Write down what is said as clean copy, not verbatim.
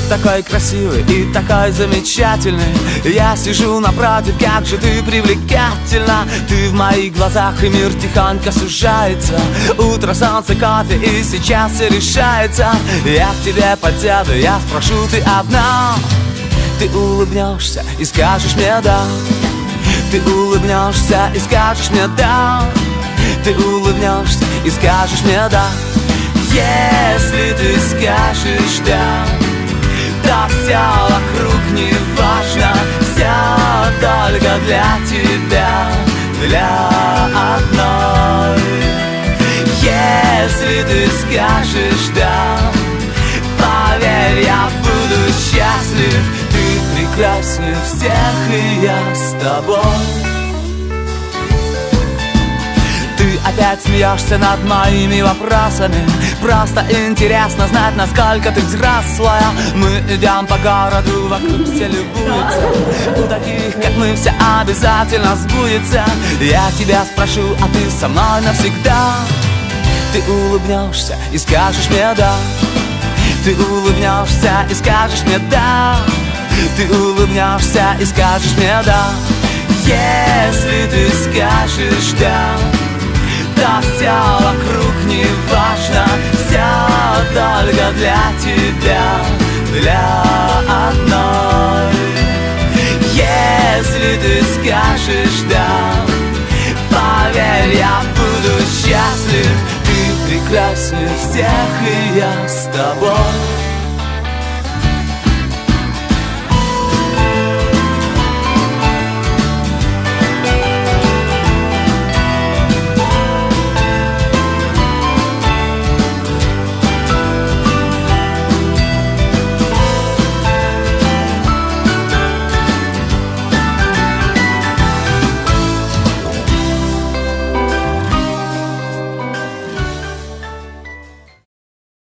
такой красивый и такой замечательный. Я сижу напротив, как же ты привлекательна. Ты в моих глазах, и мир тихонько сужается. Утро, солнце, кофе, и сейчас все решается. Я к тебе подсяду, я спрошу, ты одна. Ты улыбнешься и скажешь мне да. Ты улыбнешься и скажешь мне да. Ты улыбнешься и скажешь мне да. Если ты скажешь да, то все вокруг не важно. Все только для тебя, для одной. Если ты скажешь да, поверь, я буду счастлив. Ты прекраснее всех, и я с тобой. Ты опять смеешься над моими вопросами. Просто интересно знать, насколько ты взрослая. Мы идем по городу, вокруг все любуются. У таких, как мы, все обязательно сбудется. Я тебя спрошу, а ты со мной навсегда. Ты улыбнешься и скажешь мне да. Ты улыбнешься и скажешь мне да. Ты улыбнешься и скажешь мне да. Если ты скажешь да, то все вокруг не важно. Все только для тебя, для одной. Если ты скажешь да, поверь, я буду счастлив. Ты прекраснее всех, и я с тобой.